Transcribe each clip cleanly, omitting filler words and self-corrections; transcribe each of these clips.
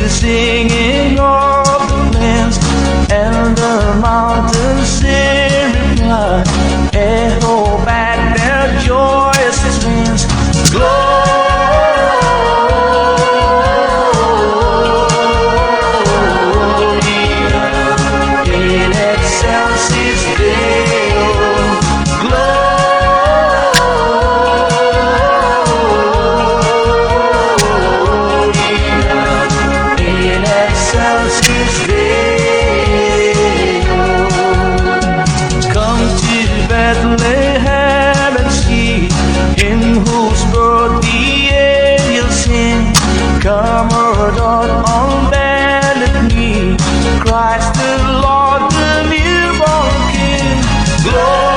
singing of the plains and the mountains sing reply, echo back their joyous strains. Bethlehem and see, in whose birth the angels sing. Come, O dawn on bended knee, Christ the Lord, the newborn King. Gloria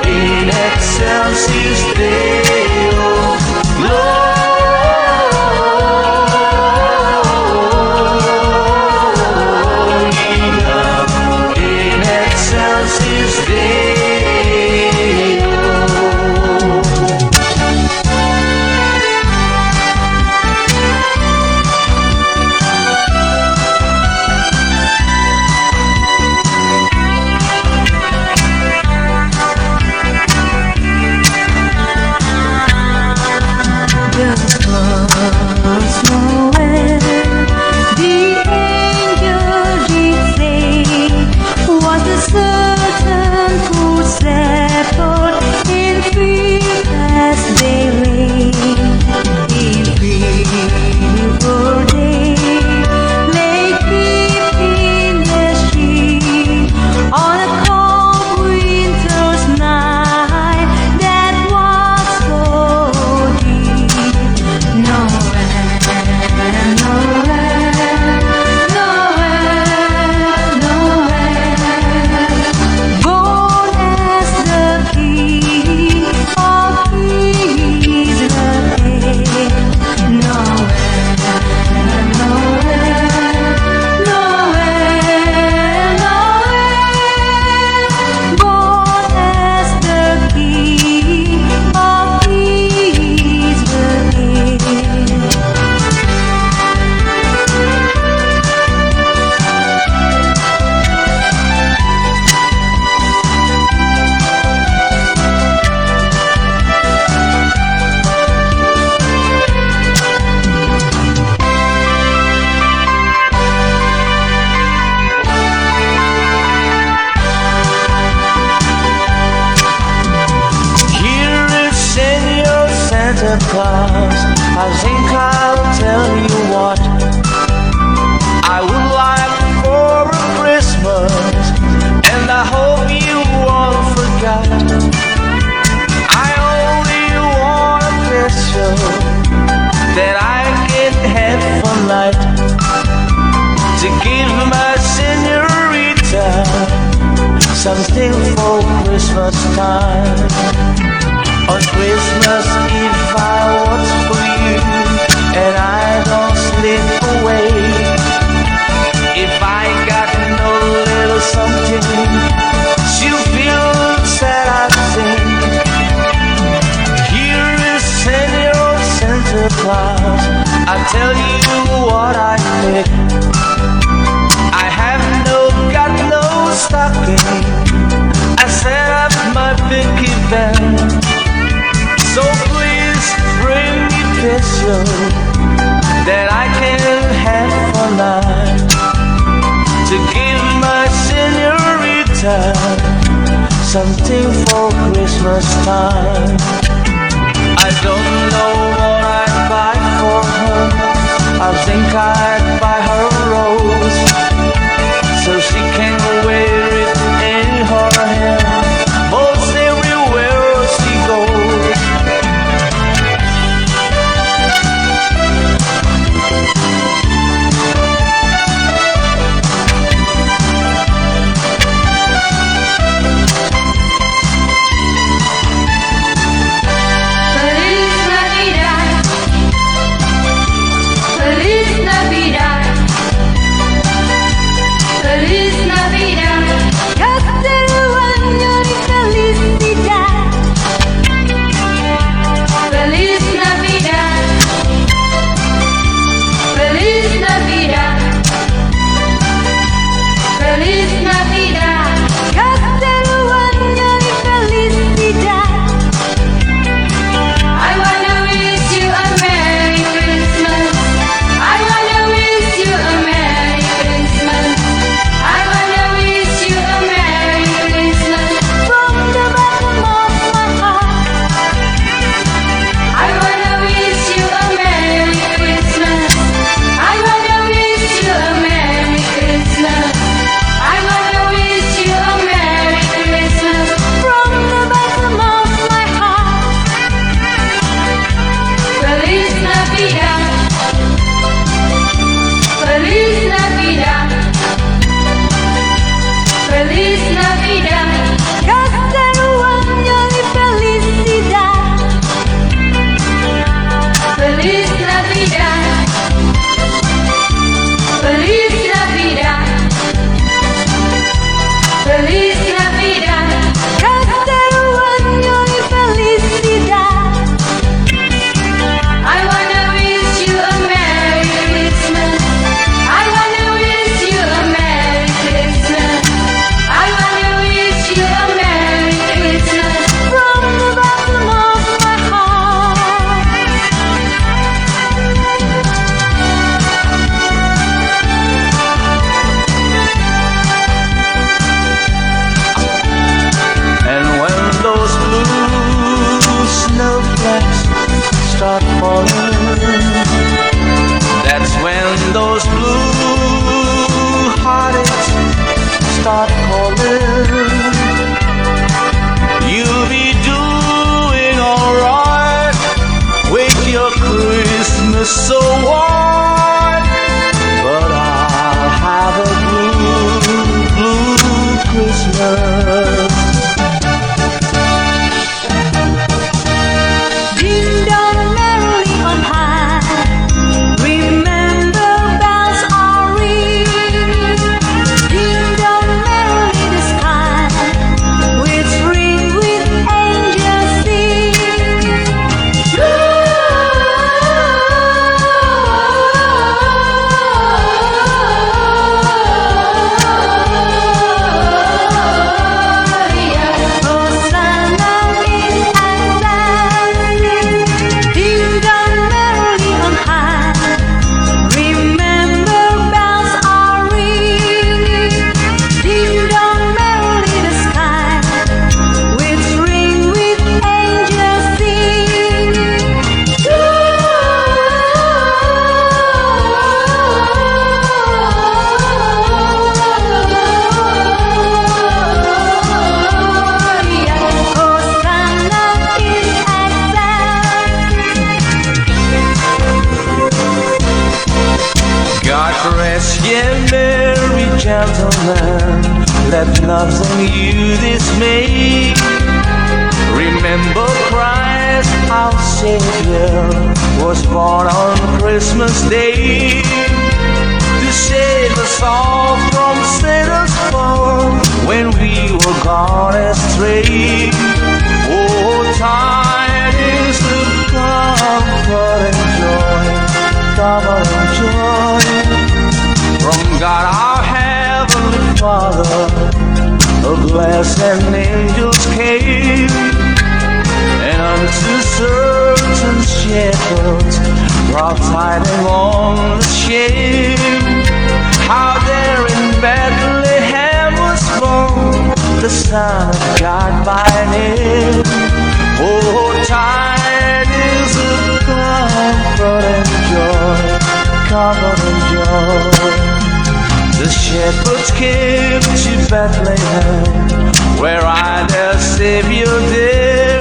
in excelsis Deo. Claus, I think I'll tell you what I would like for a Christmas, and I hope you won't forget. I only want a picture that I can have for night, to give my señorita something for Christmas time. On Christmas Eve I watch for you, and I don't slip away. If I got no little something, she'll feel sad, I think. Here is Senor Santa Claus, I tell you what I pick. I have got no stocking, I set up my big event. So please bring me picture that I can have for night, to give my señorita something for Christmas time. I don't know what I'd buy for her. I think I'd buy her a rose, so she can wear it in her hair most everywhere she goes. Feliz Navidad. those blue heartaches start calling, you'll be doing alright with your Christmas so white. But I'll have a blue, blue Christmas. Rest ye merry gentlemen, let nothing you dismay. Remember Christ our Savior was born on Christmas Day to save us all from Satan's fall when we were gone astray. Oh, tidings of comfort and joy, comfort and joy. From God our Heavenly Father, a glass and angels came, and unto certain shepherds brought tidings on the shame, how there in Bethlehem was born the Son of God by name. Oh, tidings of comfort and joy, comfort and joy. The shepherds came to Bethlehem, where I their Savior dear.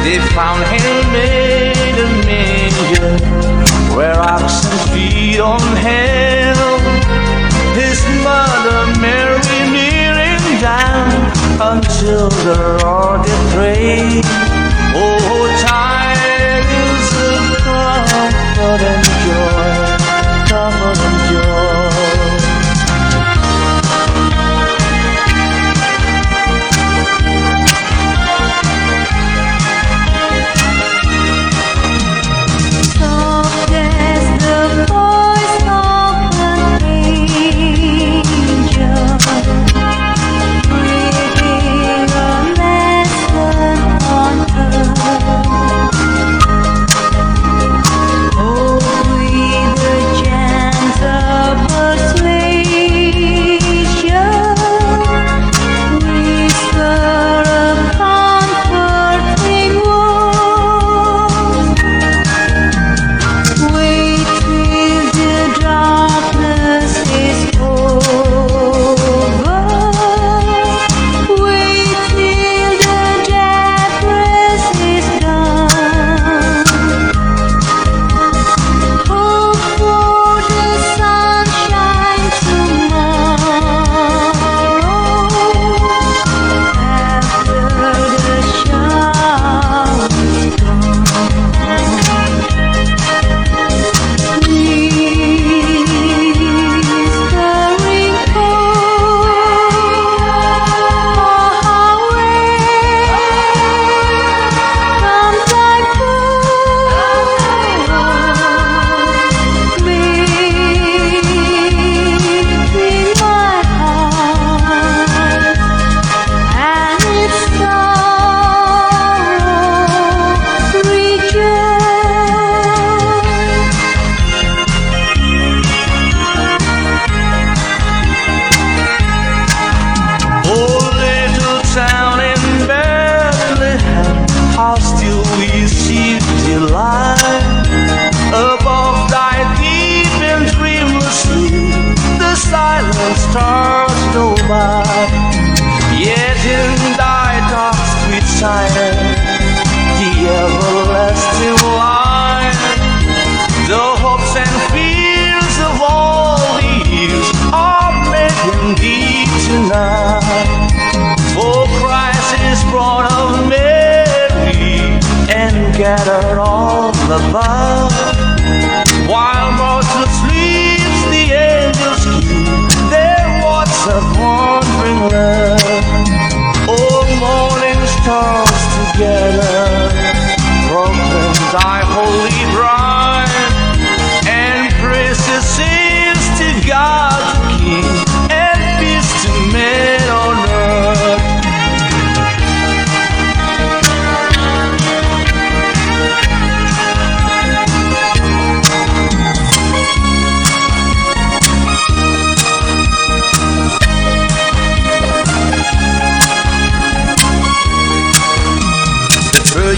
They found him made a manger, where oxen feed on hell. His mother Mary kneeling down until the Lord did pray. Oh, tidings of comfort and joy, comfort and joy. On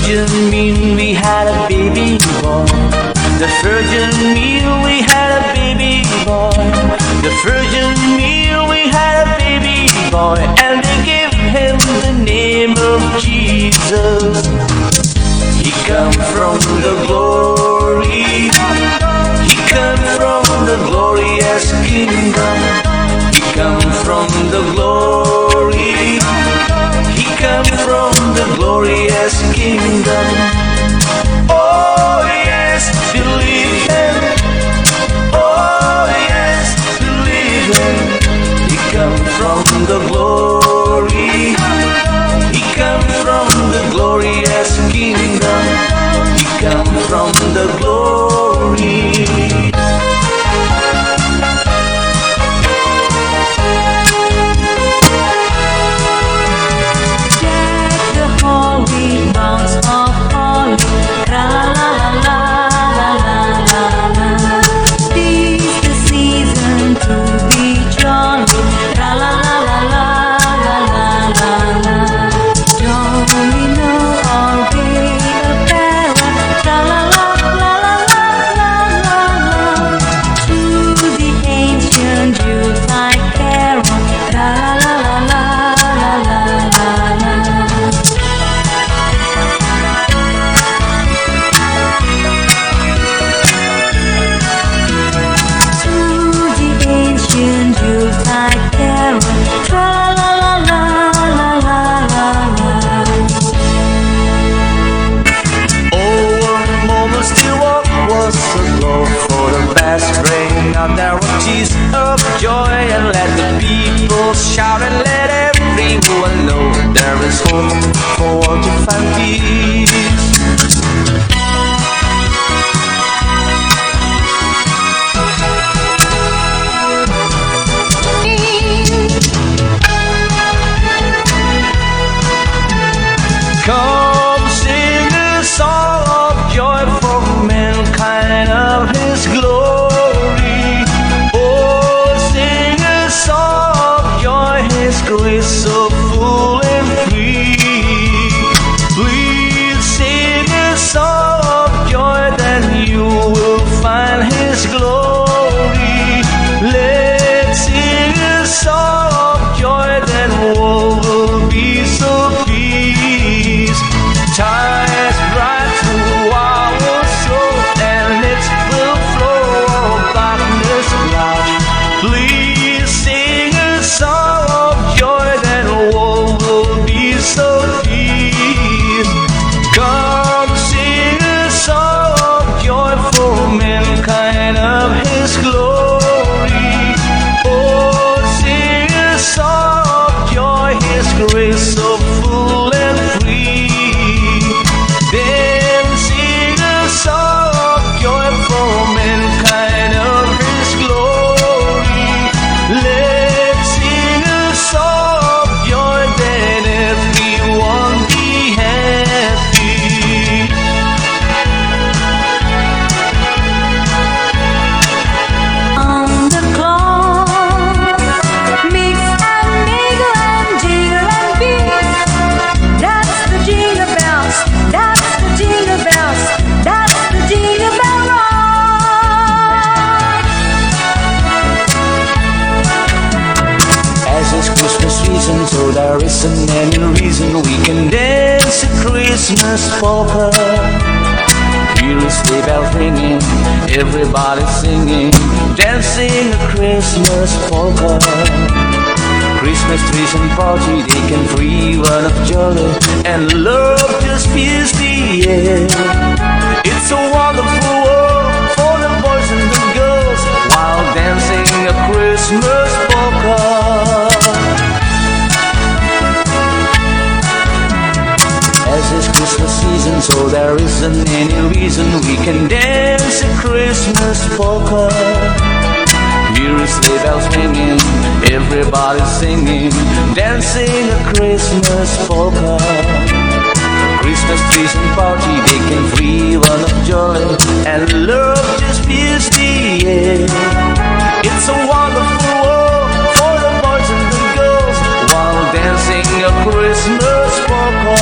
Virgin meal we had a baby boy. The Virgin meal we had a baby boy. The Virgin meal we had a baby boy. And they gave him the name of Jesus. He come from the glory. He come from the glorious kingdom. He come from the glory. He come from the glorious kingdom. Oh yes, believe him. Oh yes, believe him. He come from the glory. He come from the glorious kingdom. He come from the glory. Of joy, and let the people shout, and let everyone know there is hope for all to find peace. Come sing a song of joy for mankind of His glory. Grace so full and free. Please sing a song of joy, then you will find His glory. Let's sing a song of joy, then all will be so peace. Tides bright through our soul, and it will flow all darkness cloud. Please sing a song so peace. Come sing a song of joy for mankind of His glory. Oh, sing a song of joy, His grace so full and free. Then sing a song of joy for mankind of His glory. Let's sing a song of joy, then everyone be happy. On the clock, mix and mingle and jingle and beat. That's the jingle bells. That's the jingle bells. That's the jingle bell rock. As it's Christmas season, so there isn't any reason we can dance a Christmas polka. Here is sleigh bells ringing, everybody singing, dancing a Christmas polka. Christmas trees and party, they can free one of jolly, and love just fills the air. It's a wonderful world for the boys and the girls, while dancing a Christmas polka. As it's Christmas season, so there isn't any reason we can dance a Christmas polka. Here is sleigh bells ringing, everybody singing, dancing a Christmas polka. Christmas trees and party, they can free one of joy, and love just fills the air. It's a wonderful world for the boys and the girls, while dancing a Christmas polka.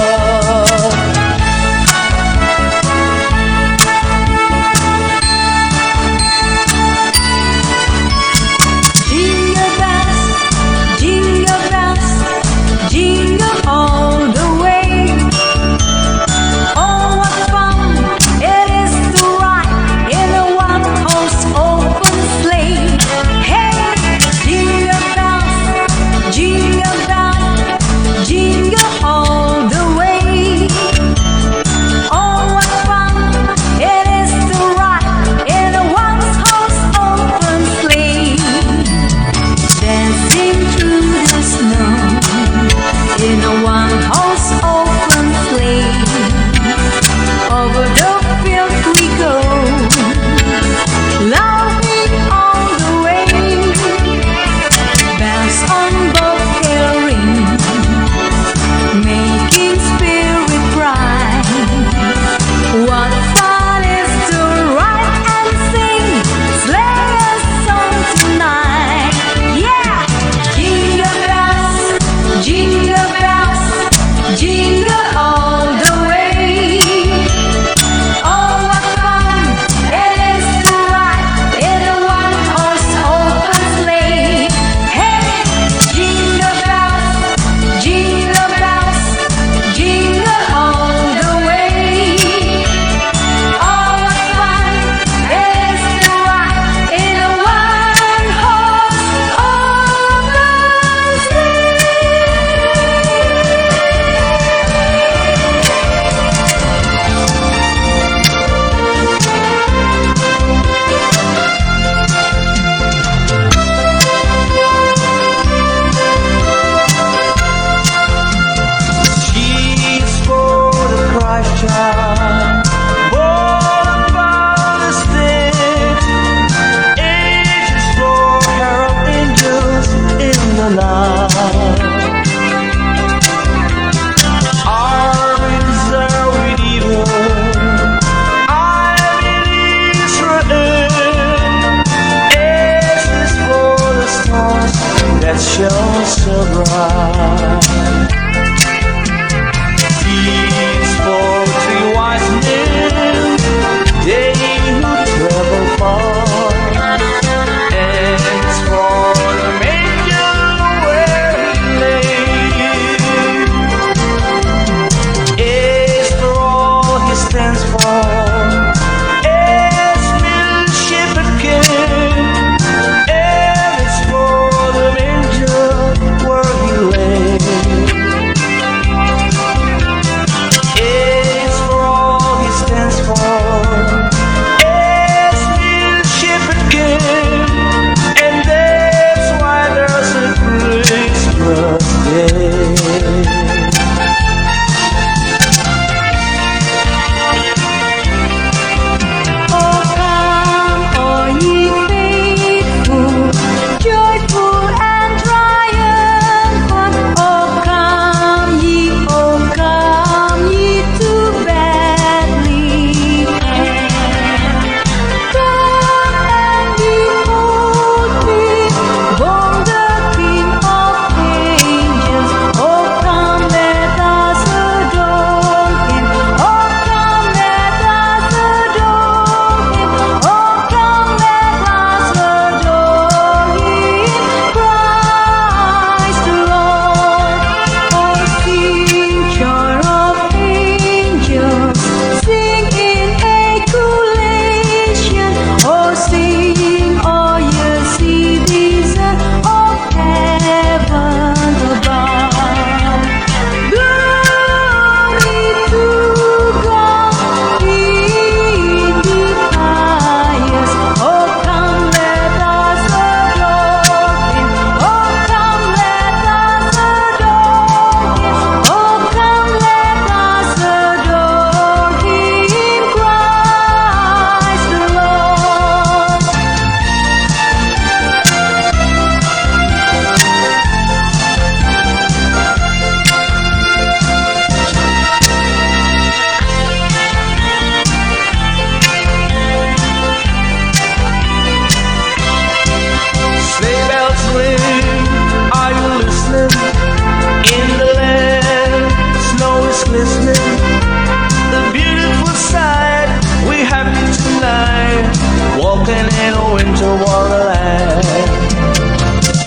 a winter wonderland.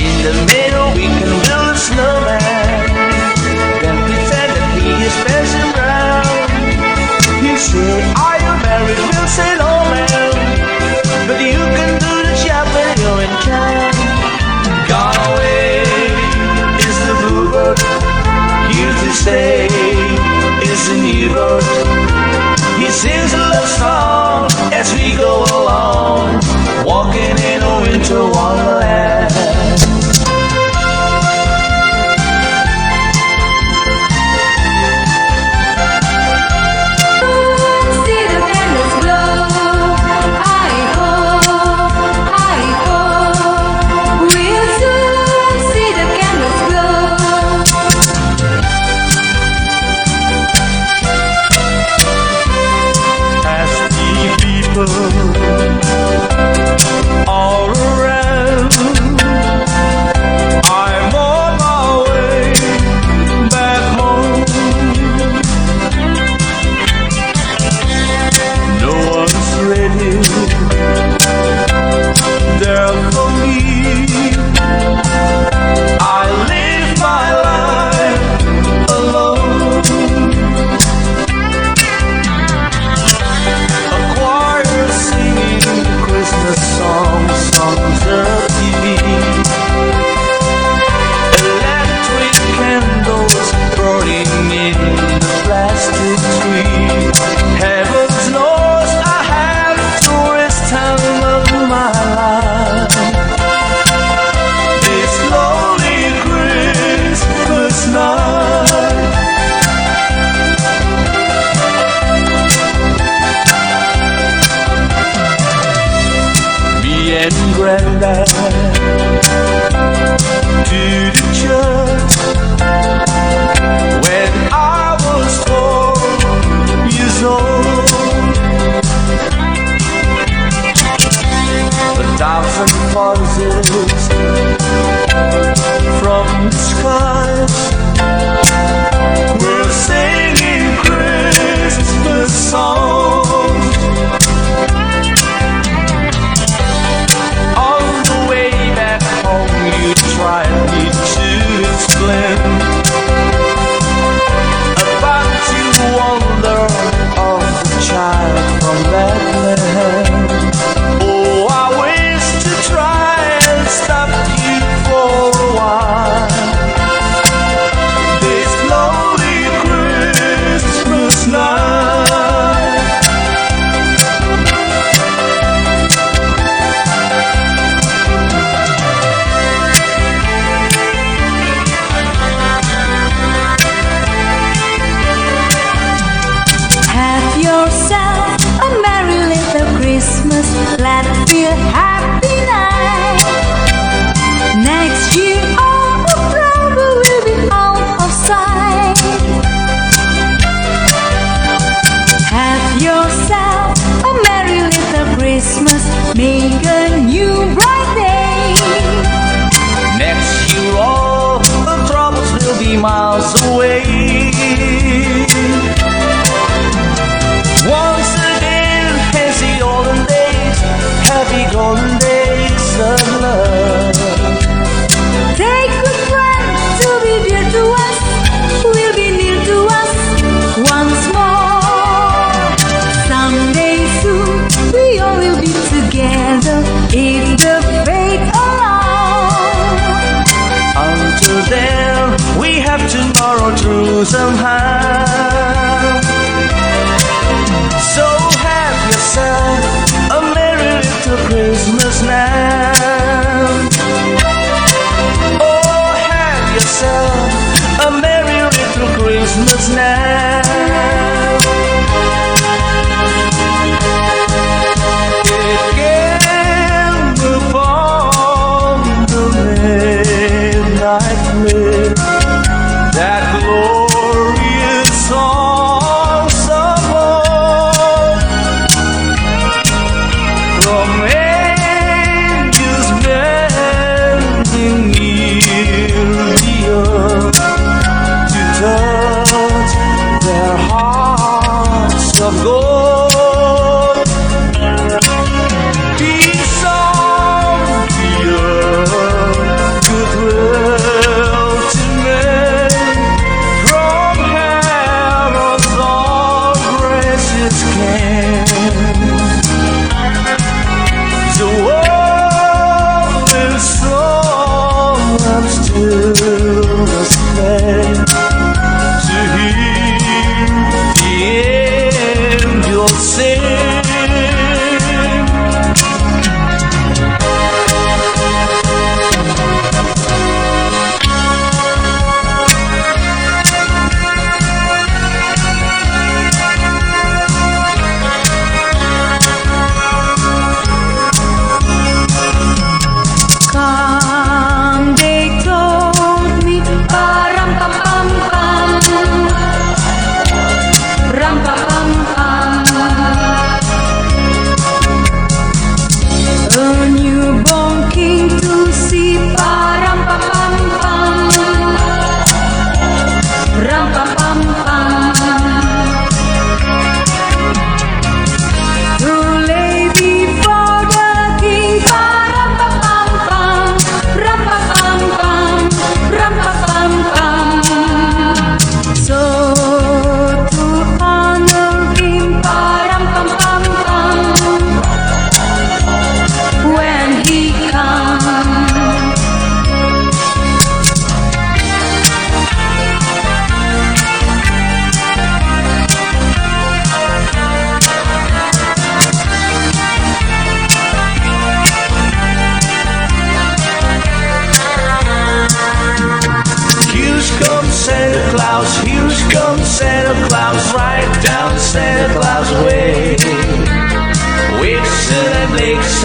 In the middle we can build a snowman, then pretend that he is Benson Brown. He said, are you married? We'll say no, man, but you can do the job when you're in town. Gone away is the bluebird, here to stay is the new bird. He sings a love song as we go along, walking in a winter wonderland. See the candles glow. Hi-ho, hi-ho. We'll soon see the candles glow. As the people all around, I'm on my way back home. No one's ready there for me. I live my life alone. A choir singing Christmas songs, songs of TV. Electric candles burning in the plastic tree. Heaven knows I had the tourist time of my life. This lonely Christmas night. Me and Granddad to the church when I was 4 years old. 1,000 positives from the skies. We're singing Christmas songs. On the way back home, you tried me to explain about the wonder of the child from Bethlehem. Oh, I wish to try and stop you for a while. This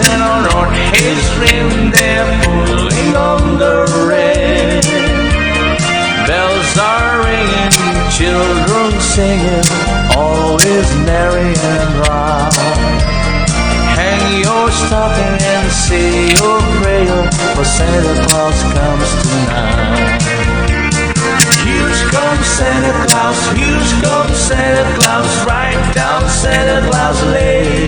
dancing on his rim, they're pulling on the rail. Bells are ringing, children singing, all is merry and bright. Hang your stocking and say your prayer, for Santa Claus comes tonight. Here comes Santa Claus, here comes Santa Claus, right down Santa Claus Lane.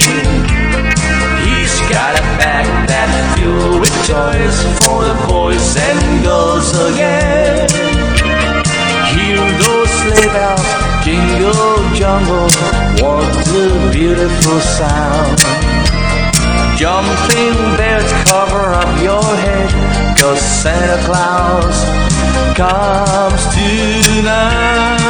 He's got a bag that's filled with toys for the boys and girls again. Hear those sleigh bells jingle jungle, what a beautiful sound. Jumping bears cover up your head, 'cause Santa Claus comes tonight.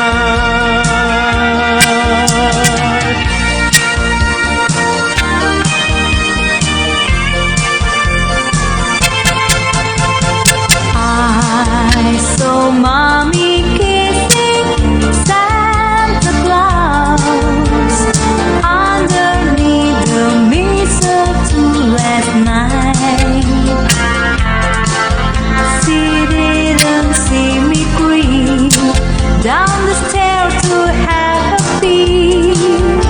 I saw Mommy kissing Santa Claus underneath the mistletoe last night. She didn't see me creep down the stair to have a peep.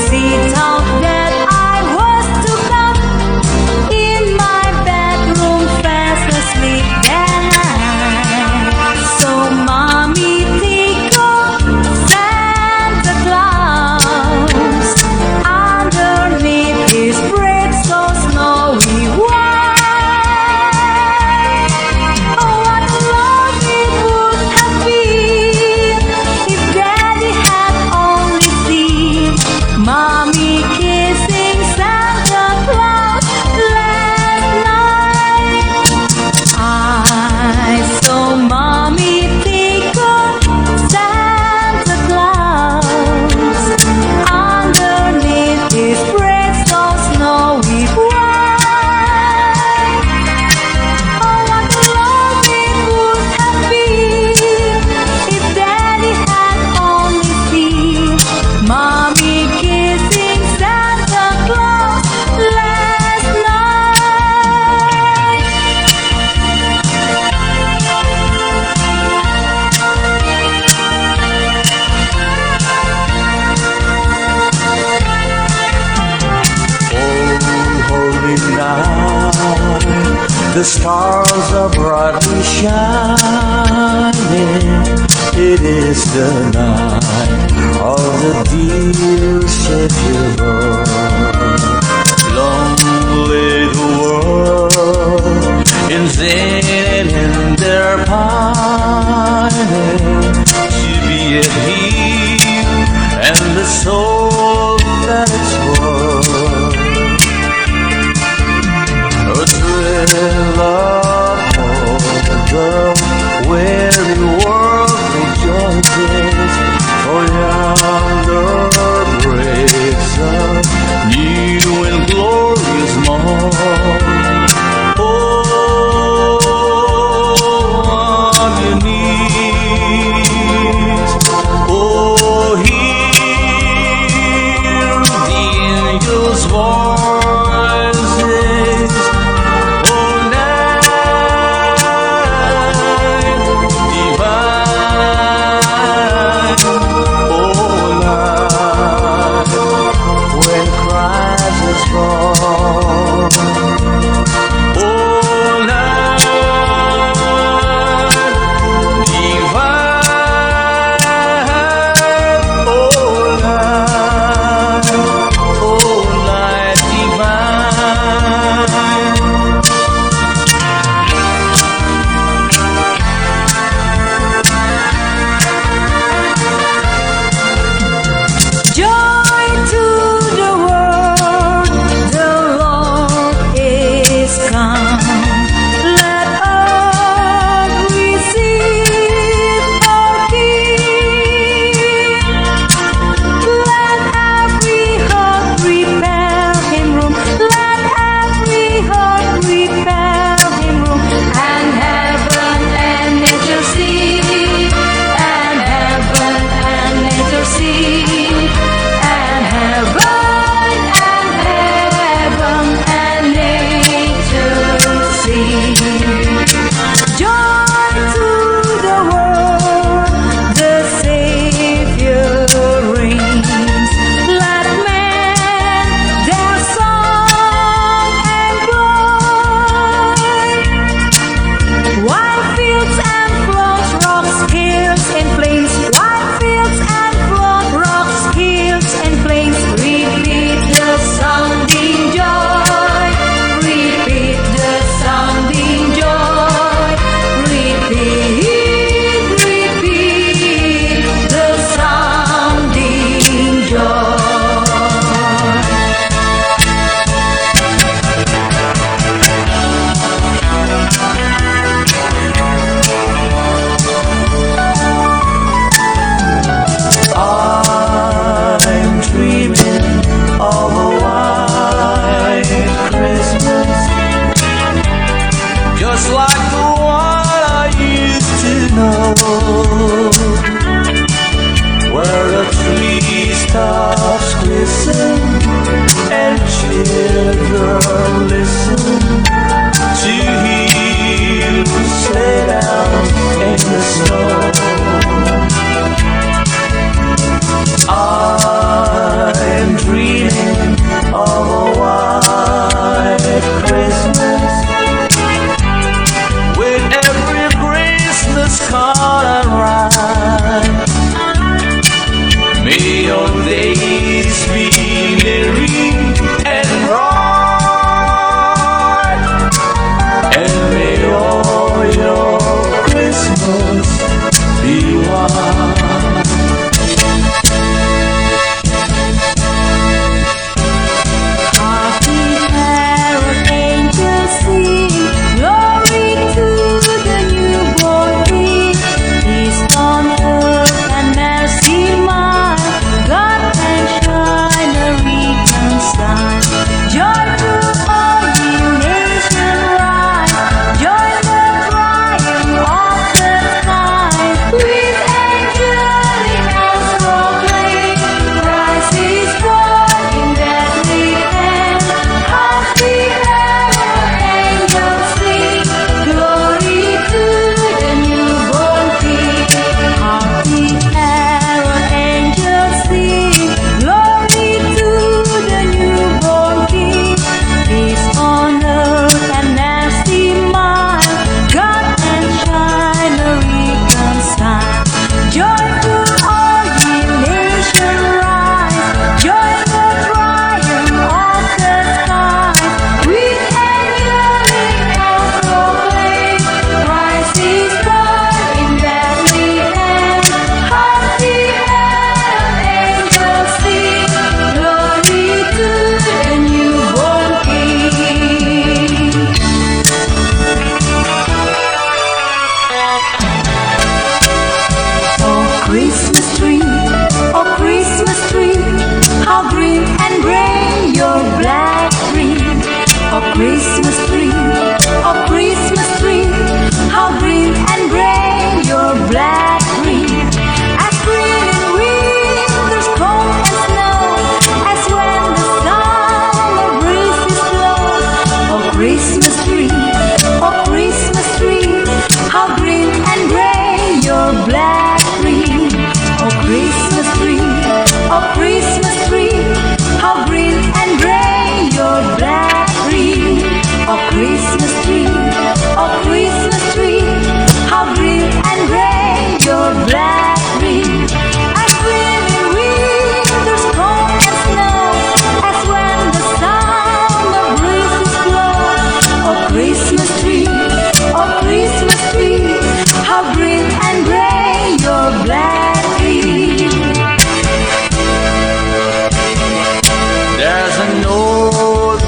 She thought that I was to come in my bedroom fast asleep that night. So Mommy tickled Santa Claus underneath his bread so snowy white. Oh, what love it would have been if Daddy had only seen Mommy kissing Santa Claus last night. I saw Mommy tickle Santa Claus underneath his bread so snowy white. Oh, what love it would have been if Daddy had only seen Mommy kissing Santa Claus last night. Oh, holy night, the stars are brightly shining. It is the night of the dear Savior. Long lay the world in sin and their pining, to be at healed and the soul that it's worth. A thrill of hope, the weary world rejoices, for yonder breaks a new and glorious morn. Oh, on your knees, oh, just like the one I used to know, where the treetops glisten and children listen to hear you sleigh down in the snow. I'm dreaming of a white Christmas, with every Christmas card I write. May your days be merry and bright, and may all your Christmas be white.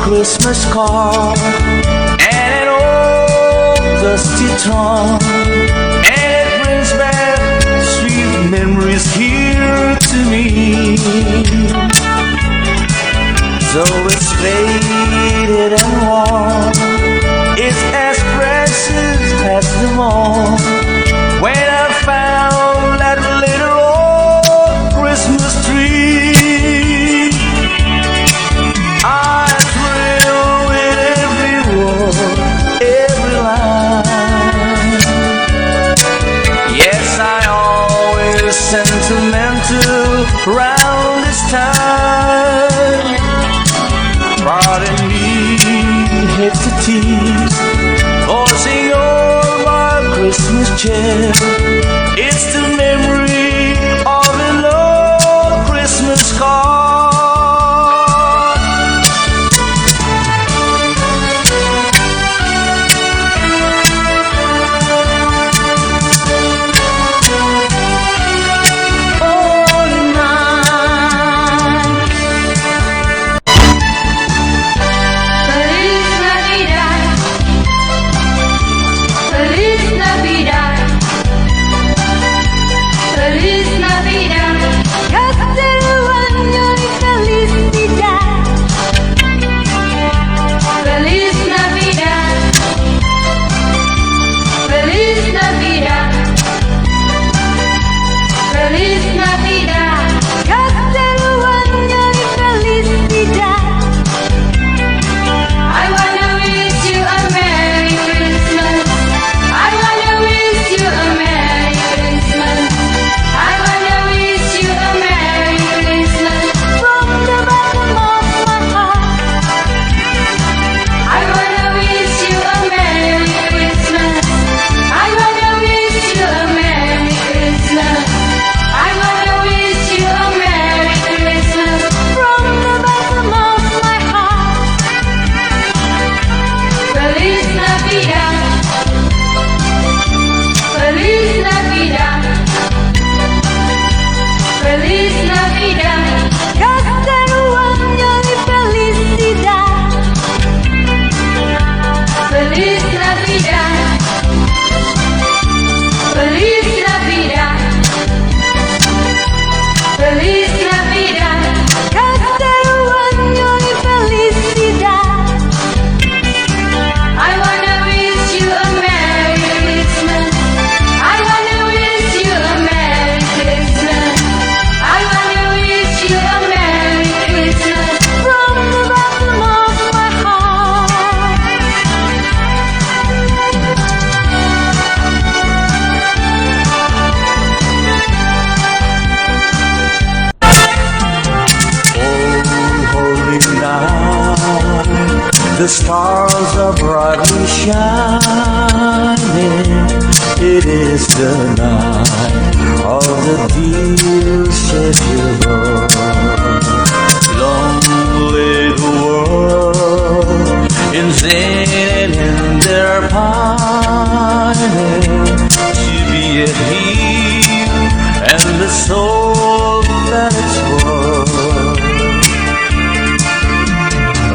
Christmas card and an old dusty drum, and it brings back sweet memories here to me. So it's faded and warm, it's as precious as them all. When I found that little old Christmas tree, sentimental round this time. Pardon me, hate to tease, forcing all my Christmas cheer. It's the memory of an old Christmas card. Feliz Navidad. The stars are brightly shining. It is the night of the dear schedule. Long lay the world in vain and their pining to be at peace and the soul that is world.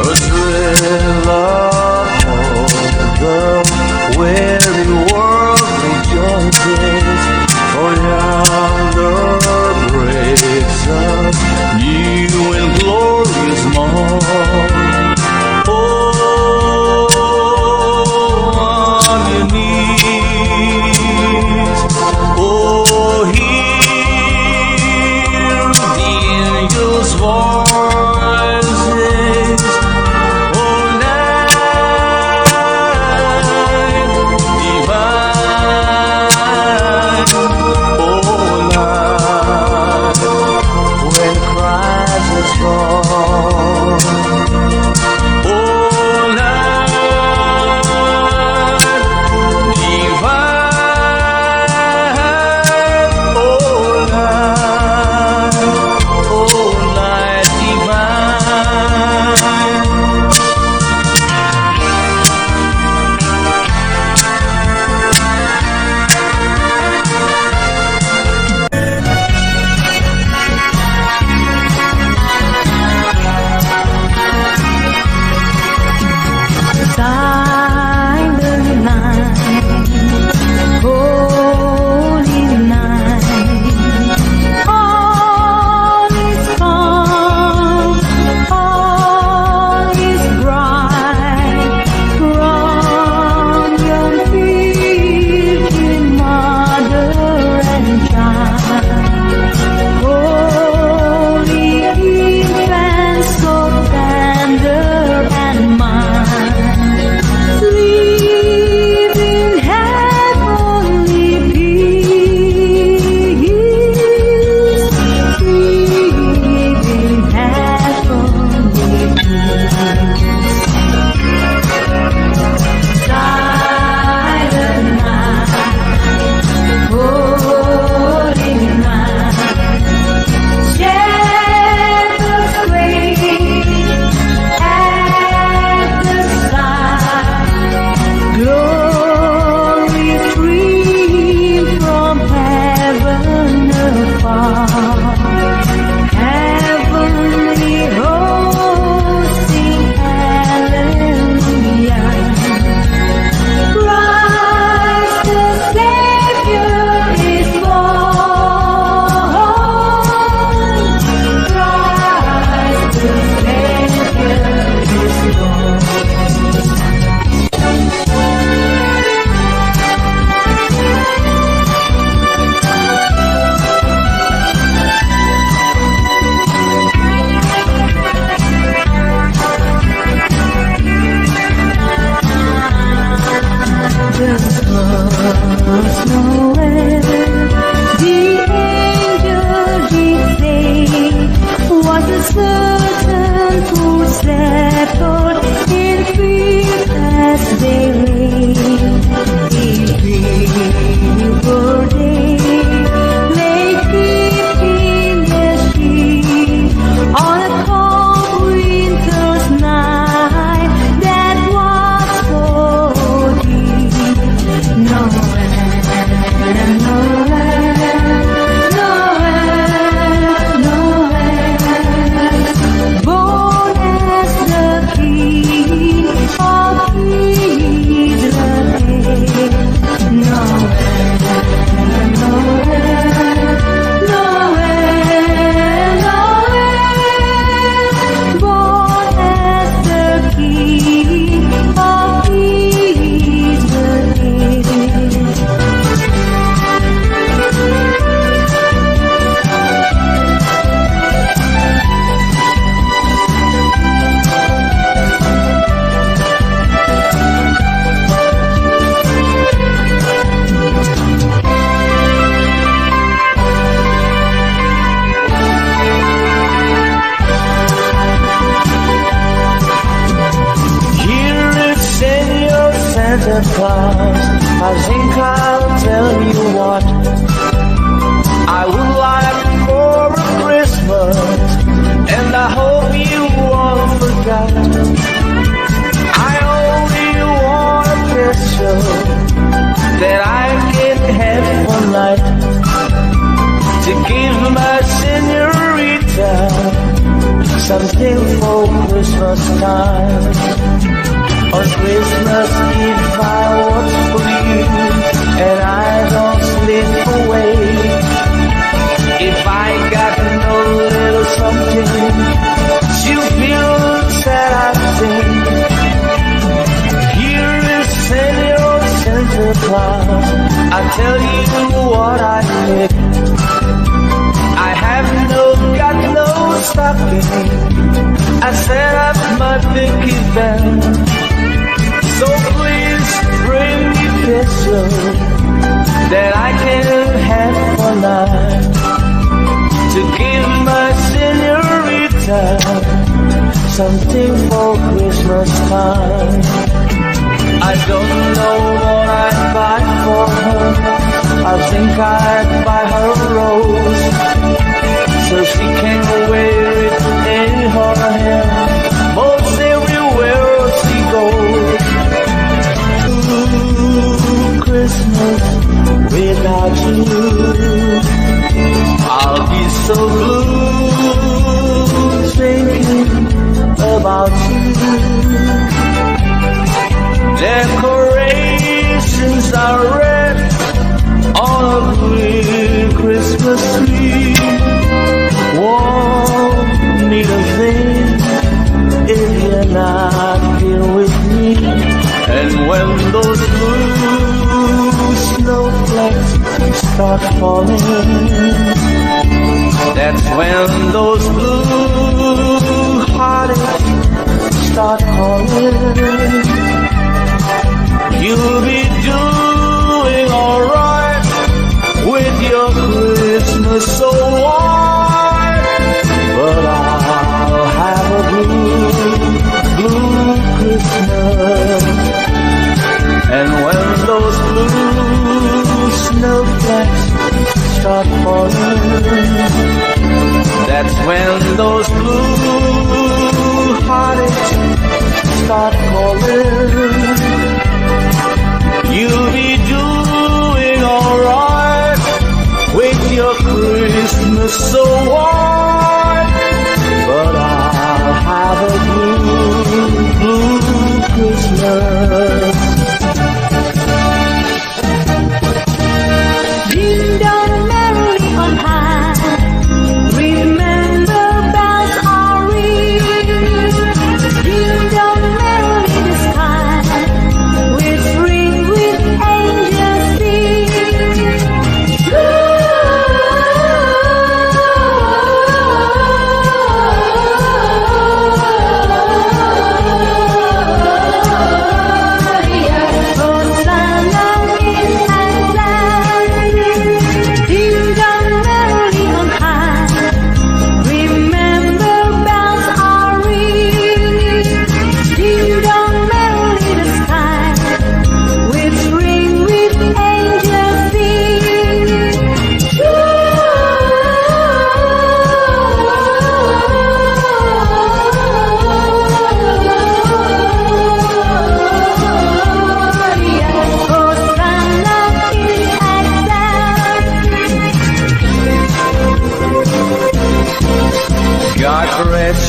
A thrill of hope, the weary world rejoices, for yonder breaks a new and glorious morn. Oh, on your knees, oh, hear the angels' voices. Winter's night that was so deep. Santa Claus, I think I'll tell you what I would like for a Christmas, and I hope you won't forget. I only want a picture that I can have one night to give my senorita something for Christmas time. On Christmas Eve I watch for you and I don't slip away. If I got no little something, you feel sad I think. Here is Senor Santa Claus, I tell you what I pick. I have got no stocking. I set up my big event. So please bring me pictures that I can have for night to give my senorita something for Christmas time. I don't know what I'd buy for her. I think I'd buy her a rose so she can wear it in her hair most everywhere she goes. Ooh, Christmas without you, I'll be so blue thinking about you. Decorations are red on a green Christmas tree. Won't need a thing if you're not here with me. And when those blue snowflakes start falling, that's when those blue heartaches start calling. You'll be doing alright with your Christmas so white, but I'll have a blue Christmas. And when those blue snowflakes start falling, that's when those blue heartaches start calling. You'll be doing alright with your Christmas so white, but I'll have a blue Christmas. Ding dong merrily on high, remember bells are ringing. Ding dong merrily the sky, whispering with angels sing.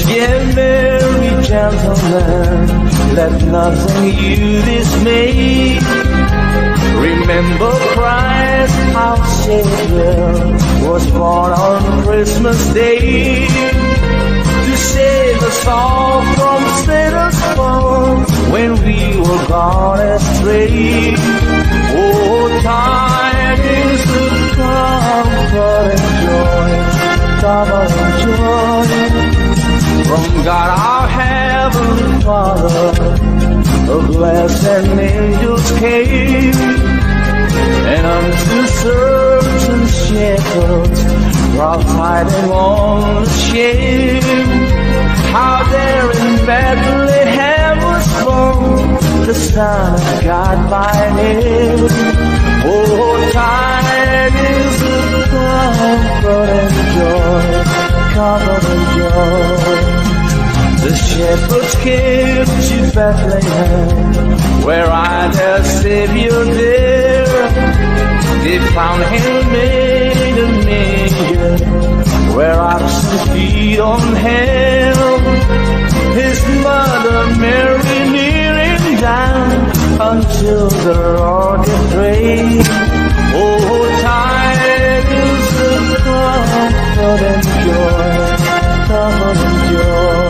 Yeah, merry gentlemen, let nothing you dismay. Remember Christ, our Savior, was born on Christmas Day to save us all from Satan's fall when we were gone astray. Oh, tidings of comfort and joy, comfort and joy from God our Heavenly Father. A blessed angels came, and unto certain shepherds brought tidings on the shame, how there in Bethlehem was born the Son of God by name. Oh, time is the comfort and joy. The shepherds came to Bethlehem, where I their Savior there. They found him in a manger, where oxen feed on him. His mother Mary kneeling down until the Lord did pray. Oh, time is the comfort and joy, comfort and joy.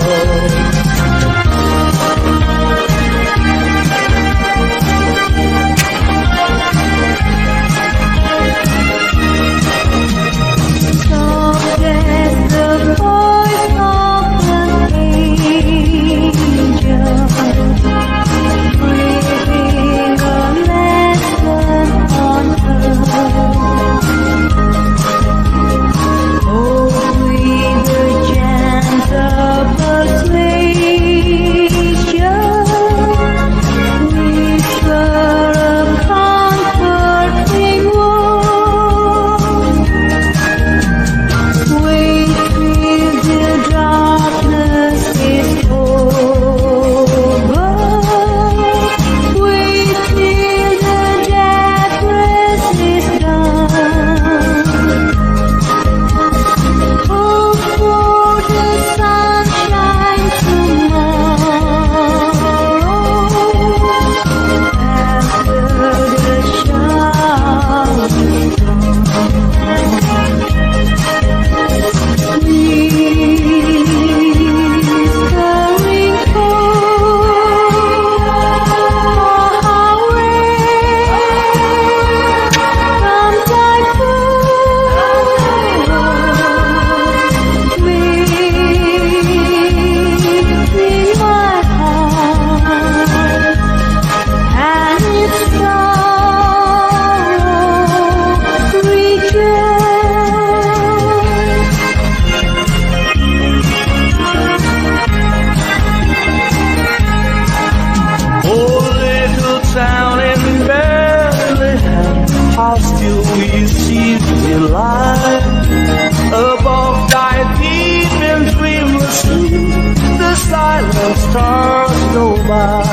Stars go by,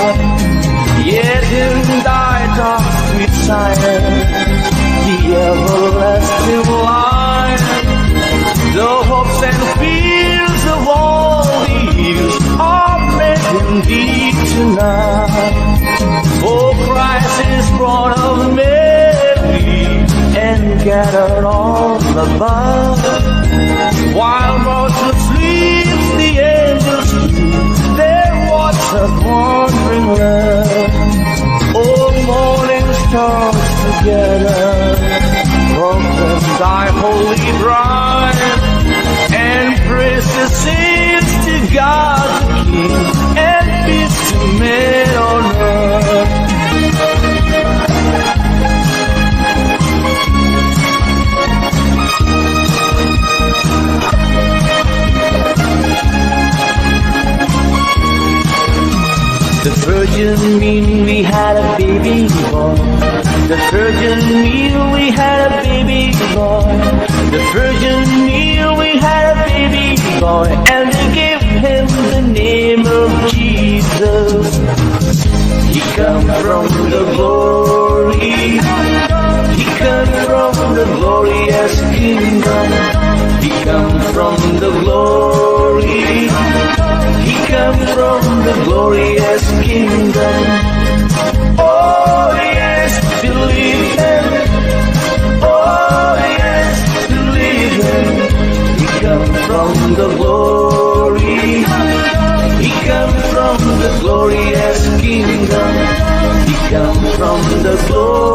yet in thy dark sweet silence, the everlasting light, the hopes and fears of all these are met in thee tonight. For Christ is born of Mary and gathered all above, while multitudes sleep, the angels of wandering love. Oh, morning stars together, proclaim thy holy bride, and praise the saints to God the King, and peace to men on earth. The virgin mean we had a baby boy. The virgin mean we had a baby boy. The virgin mean we had a baby boy, and they gave him the name of Jesus. He come from the glory. He come from the glorious kingdom. He come from the glory. He come from the glorious kingdom. Oh yes, believe him. Oh yes, believe him. He come from the glory. He come from the glorious kingdom. He come from the glory.